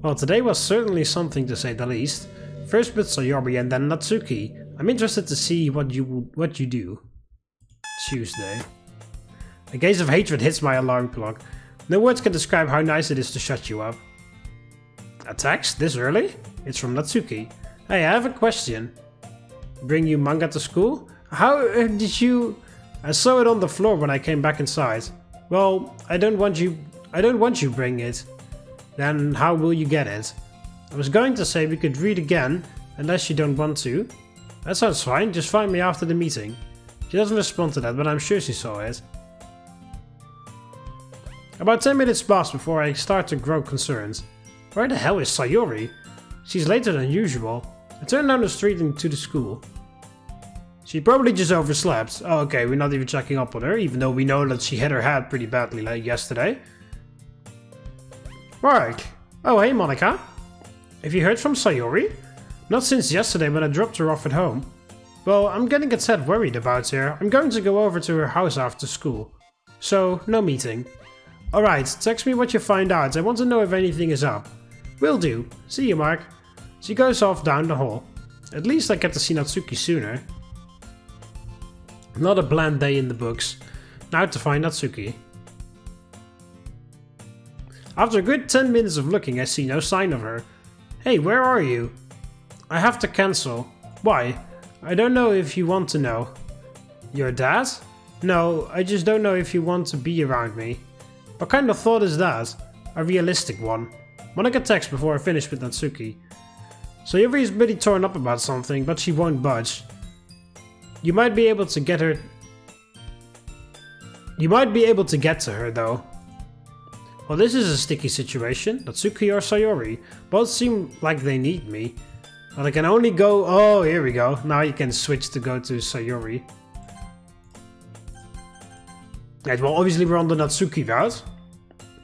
Well, today was certainly something to say the least. First with Sayori and then Natsuki. I'm interested to see what you do. Tuesday. A gaze of hatred hits my alarm clock. No words can describe how nice it is to shut you up. A text? This early? It's from Natsuki. Hey, I have a question. Bring you manga to school? How did you... I saw it on the floor when I came back inside. Well, I don't want you bring it. Then how will you get it? I was going to say we could read again, unless you don't want to. That sounds fine, just find me after the meeting. She doesn't respond to that, but I'm sure she saw it. About 10 minutes pass before I start to grow concerned. Where the hell is Sayori? She's later than usual. I turn down the street into the school. She probably just overslept. Oh, okay, we're not even checking up on her, even though we know that she hit her head pretty badly like yesterday. Mark! Oh, hey Monika. Have you heard from Sayori? Not since yesterday when I dropped her off at home. Well, I'm getting a tad worried about her. I'm going to go over to her house after school. So, no meeting. Alright, text me what you find out. I want to know if anything is up. Will do. See you, Mark. She goes off down the hall. At least I get to see Natsuki sooner. Not a bland day in the books. Now to find Natsuki. After a good 10 minutes of looking, I see no sign of her. Hey, where are you? I have to cancel. Why? I don't know if you want to know. Your dad? No, I just don't know if you want to be around me. What kind of thought is that? A realistic one. Monika texts before I finish with Natsuki. Sayori is pretty torn up about something, but she won't budge. You might be able to get to her though. Well, this is a sticky situation. Natsuki or Sayori. Both seem like they need me. But I can only go... Oh, here we go. Now you can switch to go to Sayori. Right, well, obviously we're on the Natsuki route.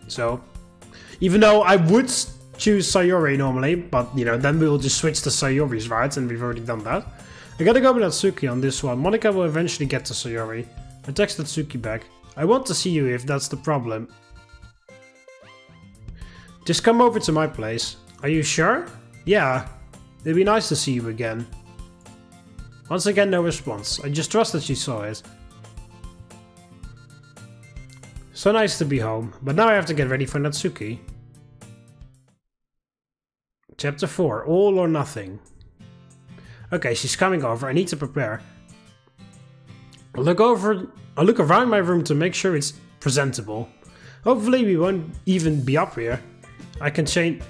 So... Even though I would choose Sayori normally, but, you know, then we'll just switch to Sayori's route, and we've already done that. I gotta go with Natsuki on this one. Monika will eventually get to Sayori. I text Natsuki back. I want to see you if that's the problem. Just come over to my place. Are you sure? Yeah. It'd be nice to see you again. Once again, no response. I just trust that she saw it. So nice to be home, but now I have to get ready for Natsuki. Chapter 4, All or Nothing. Okay, she's coming over. I need to prepare. I'll look around my room to make sure it's presentable. Hopefully we won't even be up here. I can change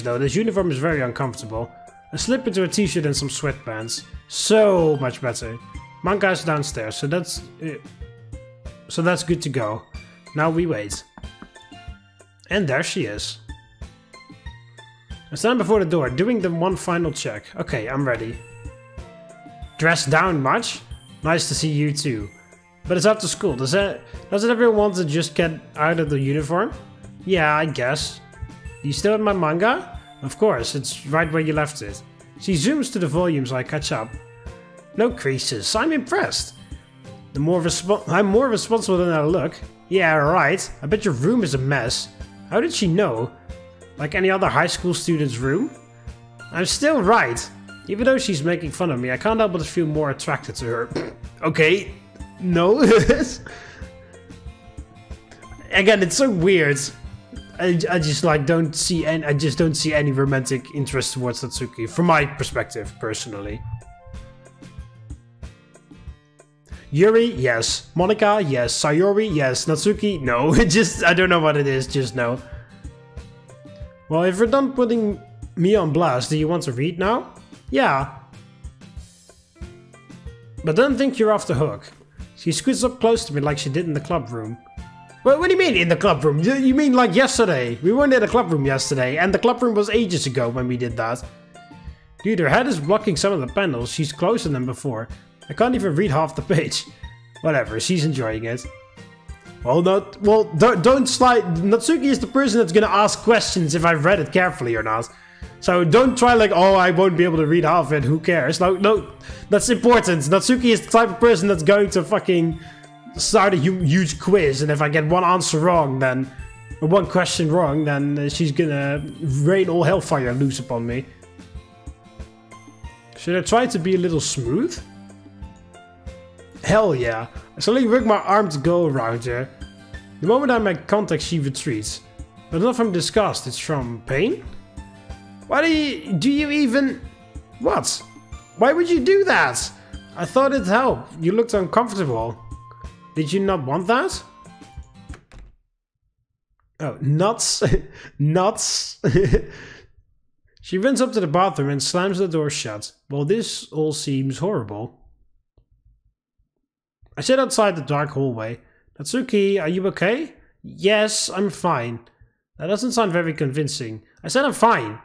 though. This uniform is very uncomfortable. I slip into a t-shirt and some sweatpants. So much better. Manga is downstairs, so that's good to go. Now we wait. And there she is. I stand before the door, doing the one final check. Okay, I'm ready. Dressed down much? Nice to see you too. But it's after school. Doesn't everyone want to just get out of the uniform? Yeah, I guess. You still have my manga? Of course, it's right where you left it. She zooms to the volume so I catch up. No creases. I'm impressed. I'm more responsible than I look. Yeah, right. I bet your room is a mess. How did she know? Like any other high school student's room? I'm still right. Even though she's making fun of me, I can't help but feel more attracted to her. Okay. No. Again, it's so weird. I just like don't see any romantic interest towards Natsuki from my perspective, personally. Yuri, yes. Monika, yes. Sayori, yes. Natsuki, no. I don't know what it is, just no. Well, if you're done putting me on blast, do you want to read now? Yeah. But don't think you're off the hook. She scoots up close to me like she did in the club room. What do you mean in the club room? You mean like yesterday? We weren't in the club room yesterday, and the club room was ages ago when we did that. Dude, her head is blocking some of the panels. She's closer than before. I can't even read half the page. Whatever, she's enjoying it. Don't slide. Natsuki is the person that's gonna ask questions if I've read it carefully or not. So don't try like, oh, I won't be able to read half of it, who cares? No, that's important. Natsuki is the type of person that's going to fucking start a huge quiz, and if I get one answer wrong, then one question wrong, then she's gonna rain all hellfire loose upon me. Should I try to be a little smooth? Hell yeah. I suddenly work my arm to go around her. The moment I make contact, she retreats. But not from disgust, it's from pain? Why do you even... What? Why would you do that? I thought it'd help. You looked uncomfortable. Did you not want that? Oh, nuts. Nuts. She runs up to the bathroom and slams the door shut. Well, this all seems horrible. I sit outside the dark hallway. Natsuki, are you okay? Yes, I'm fine. That doesn't sound very convincing. I said I'm fine.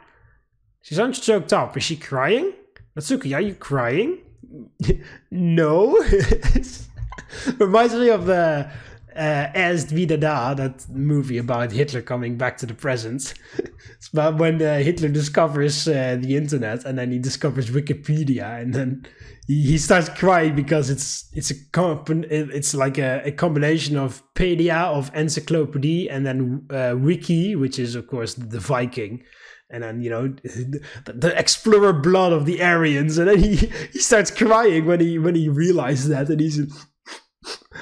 She sounds choked up. Is she crying? Natsuki, are you crying? No. Reminds me of the Erst wieder da, that movie about Hitler coming back to the present. It's about when Hitler discovers the internet, and then he discovers Wikipedia, and then he starts crying because it's like a combination of pedia, of encyclopedia, and then wiki, which is of course the Viking. And then, you know, the explorer blood of the Aryans, and then he starts crying when he realizes that,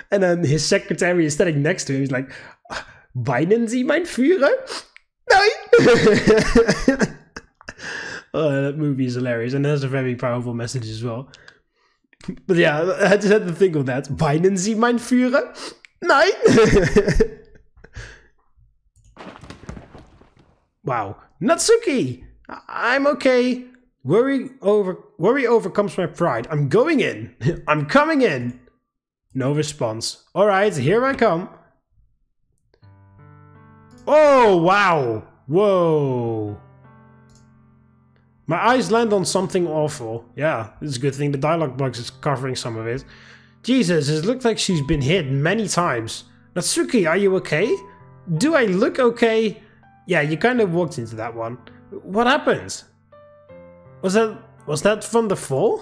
and then his secretary is standing next to him. He's like, "Weinen Sie, mein Führer?" Nein. Oh, that movie is hilarious, and has a very powerful message as well. But yeah, I just had to think of that. "Weinen Sie, mein Führer?" Nein. Wow. Natsuki! I'm okay. Worry overcomes my pride. I'm going in. I'm coming in. No response. Alright, here I come. Oh, wow. Whoa. My eyes land on something awful. Yeah, it's a good thing the dialogue box is covering some of it. Jesus, it looks like she's been hit many times. Natsuki, are you okay? Do I look okay? Yeah, you kind of walked into that one. What happened? Was that from the fall?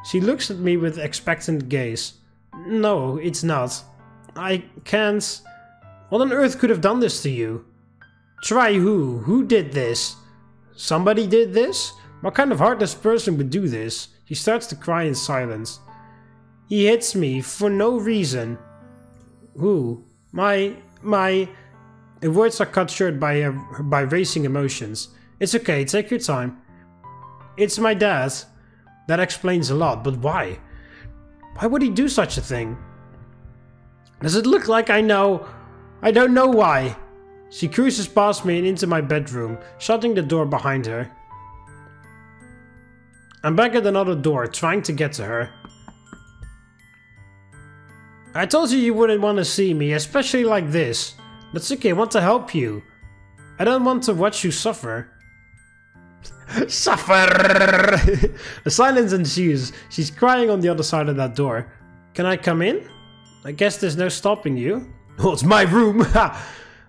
She looks at me with expectant gaze. No, it's not. I can't... What on earth could have done this to you? Try who? Who did this? Somebody did this? What kind of heartless person would do this? She starts to cry in silence. He hits me for no reason. Who? My... The words are cut short by racing emotions. It's okay, take your time. It's my dad. That explains a lot, but why? Why would he do such a thing? Does it look like I know? I don't know why. She cruises past me and into my bedroom, shutting the door behind her. I'm back at another door, trying to get to her. I told you wouldn't want to see me, especially like this. Natsuki, I want to help you. I don't want to watch you suffer. Suffer! A silence ensues. She's crying on the other side of that door. Can I come in? I guess there's no stopping you. Oh, it's my room!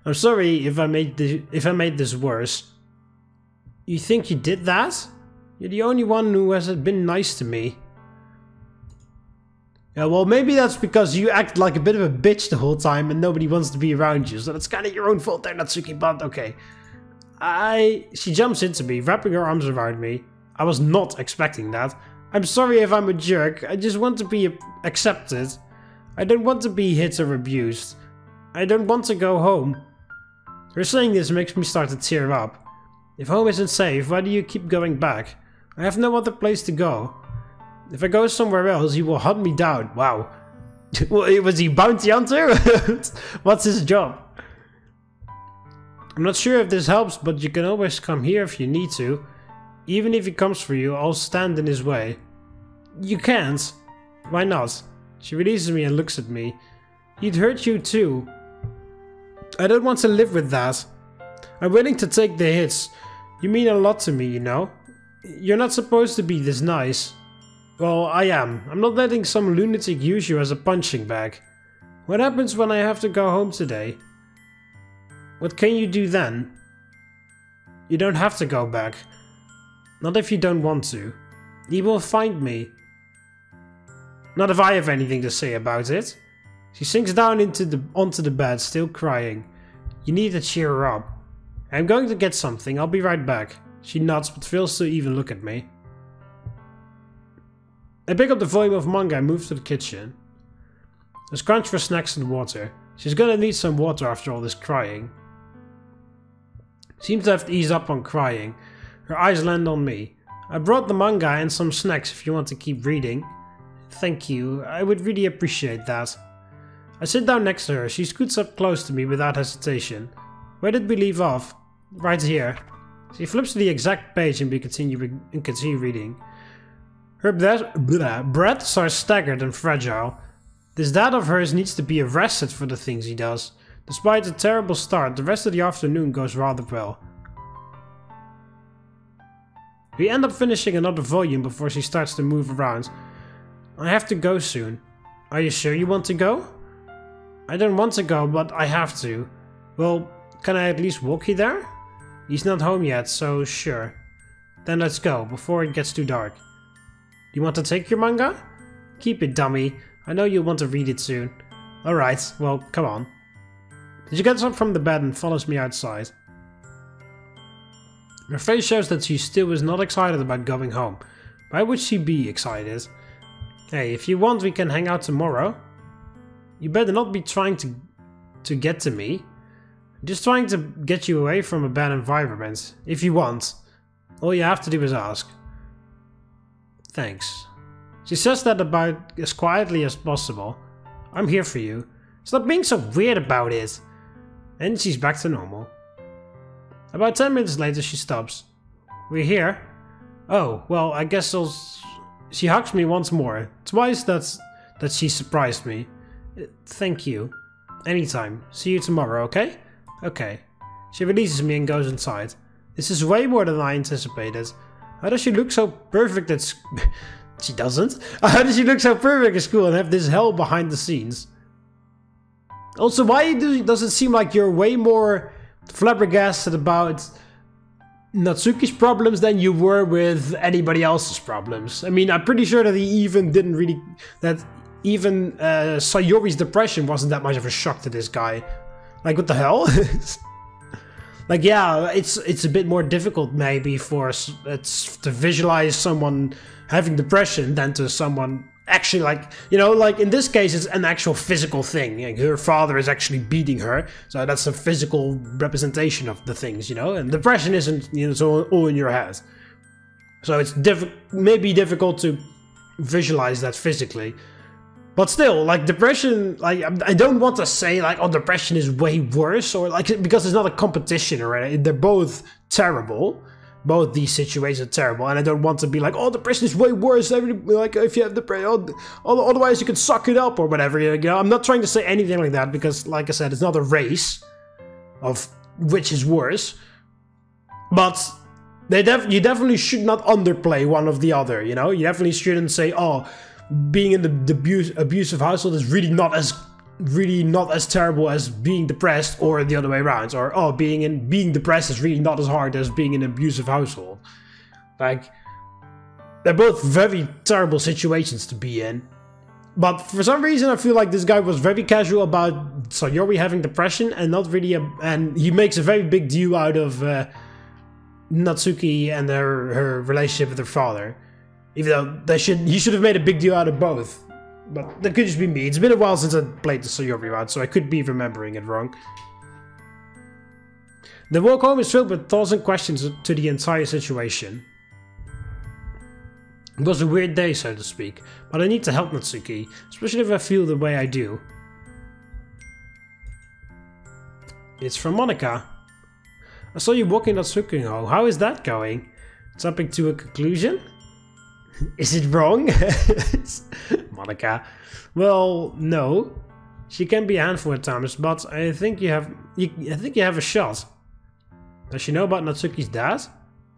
I'm sorry if I made this worse. You think you did that? You're the only one who has been nice to me. Yeah, well, maybe that's because you act like a bit of a bitch the whole time and nobody wants to be around you, so that's kind of your own fault there, Natsuki, but okay. She jumps into me, wrapping her arms around me. I was not expecting that. I'm sorry if I'm a jerk, I just want to be accepted. I don't want to be hit or abused. I don't want to go home. Her saying this makes me start to tear up. If home isn't safe, why do you keep going back? I have no other place to go. If I go somewhere else, he will hunt me down. Wow. Was he bounty hunter? What's his job? I'm not sure if this helps, but you can always come here if you need to. Even if he comes for you, I'll stand in his way. You can't. Why not? She releases me and looks at me. He'd hurt you too. I don't want to live with that. I'm willing to take the hits. You mean a lot to me, you know? You're not supposed to be this nice. Well, I am. I'm not letting some lunatic use you as a punching bag. What happens when I have to go home today? What can you do then? You don't have to go back. Not if you don't want to. He will find me. Not if I have anything to say about it. She sinks down onto the bed, still crying. You need to cheer her up. I'm going to get something, I'll be right back. She nods but fails to even look at me. I pick up the volume of manga and move to the kitchen. I scrunch for snacks and water. She's gonna need some water after all this crying. Seems to have to ease up on crying. Her eyes land on me. I brought the manga and some snacks if you want to keep reading. Thank you, I would really appreciate that. I sit down next to her. She scoots up close to me without hesitation. Where did we leave off? Right here. She flips to the exact page and we continue reading. Her breaths are staggered and fragile. This dad of hers needs to be arrested for the things he does. Despite the terrible start, the rest of the afternoon goes rather well. We end up finishing another volume before she starts to move around. I have to go soon. Are you sure you want to go? I don't want to go, but I have to. Well, can I at least walk you there? He's not home yet, so sure. Then let's go, before it gets too dark. You want to take your manga? Keep it, dummy. I know you'll want to read it soon. Alright, well, come on. She gets up from the bed and follows me outside. Her face shows that she still is not excited about going home. Why would she be excited? Hey, if you want, we can hang out tomorrow. You better not be trying to get to me. I'm just trying to get you away from a bad environment. If you want. All you have to do is ask. Thanks. She says that about as quietly as possible. I'm here for you. Stop being so weird about it. And she's back to normal. About 10 minutes later she stops. We're here? Oh, well, I guess I'll... She hugs me once more. Twice that she surprised me. Thank you. Anytime. See you tomorrow, okay? Okay. She releases me and goes inside. This is way more than I anticipated. How does she look so perfect at She doesn't. How does she look so perfect at school and have this hell behind the scenes? Also, why does it seem like you're way more flabbergasted about Natsuki's problems than you were with anybody else's problems? I mean, I'm pretty sure that even Sayori's depression wasn't that much of a shock to this guy. Like, what the hell? Like, yeah, it's a bit more difficult maybe for to visualize someone having depression than to someone actually, like, you know, like in this case it's an actual physical thing. Like, her father is actually beating her, so that's a physical representation of the things, you know. And depression isn't, you know, it's all in your head. So it's maybe difficult to visualize that physically. But still, like, depression, like, I don't want to say, like, oh, depression is way worse, or, like, because it's not a competition or anything. They're both terrible. Both these situations are terrible, and I don't want to be like, oh, depression is way worse, like, if you have depression, otherwise you can suck it up, or whatever, you know. I'm not trying to say anything like that, because, like I said, it's not a race of which is worse. But you definitely should not underplay one of the other, you know. You definitely shouldn't say, oh, being in the abusive household is really not as terrible as being depressed, or the other way around, or oh, being depressed is really not as hard as being in an abusive household. Like, they're both very terrible situations to be in. But for some reason I feel like this guy was very casual about Sayori having depression, and not really and he makes a very big deal out of Natsuki and her relationship with her father. Even though he should have made a big deal out of both. But that could just be me. It's been a while since I played the Sayori route, so I could be remembering it wrong. The walk home is filled with thoughts and questions to the entire situation. It was a weird day, so to speak, but I need to help Natsuki, especially if I feel the way I do. It's from Monika. I saw you walking Natsuki home. How is that going? Jumping to a conclusion? Is it wrong? Monika. Well, no. She can be a handful at times, but I think you have a shot. Does she know about Natsuki's dad?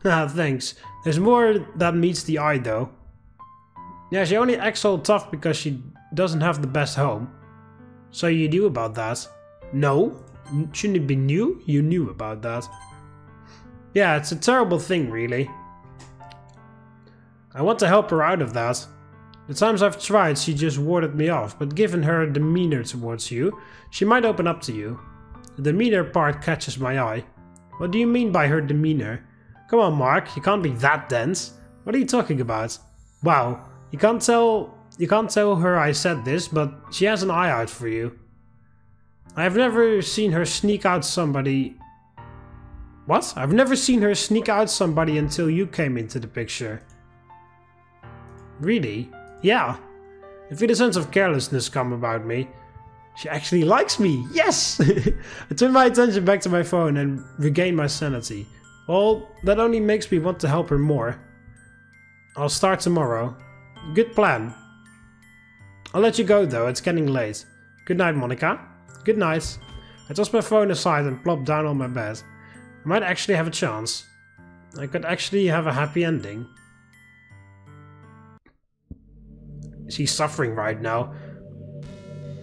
Ah, thanks. There's more that meets the eye, though. Yeah, she only acts all tough because she doesn't have the best home. So you knew about that? No. Shouldn't it be new? You knew about that. Yeah, it's a terrible thing, really. I want to help her out of that. The times I've tried, she just warded me off, but given her demeanor towards you, she might open up to you. The demeanor part catches my eye. What do you mean by her demeanor? Come on, Mark, you can't be that dense. What are you talking about? Wow, you can't tell her I said this, but she has an eye out for you. I've never seen her sneak out somebody... What? I've never seen her sneak out somebody until you came into the picture. Really? Yeah. I feel a sense of carelessness come about me. She actually likes me! Yes! I turn my attention back to my phone and regain my sanity. Well, that only makes me want to help her more. I'll start tomorrow. Good plan. I'll let you go though, it's getting late. Good night, Monika. Good night. I toss my phone aside and plop down on my bed. I might actually have a chance. I could actually have a happy ending. She's suffering right now.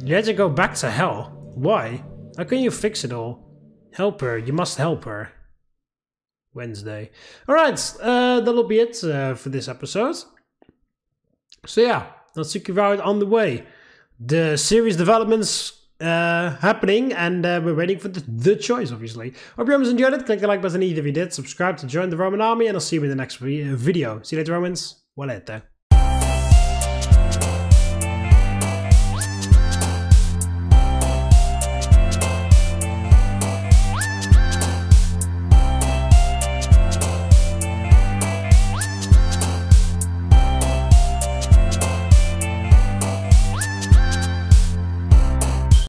You had to go back to hell. Why? How can you fix it all? Help her. You must help her. Wednesday. Alright, that'll be it for this episode. So yeah, Natsuki Route on the way. The series developments happening, and we're waiting for the choice, obviously. Hope you guys enjoyed it. Click the like button if you did. Subscribe to join the Roman army, and I'll see you in the next video. See you later, Romans. Volete.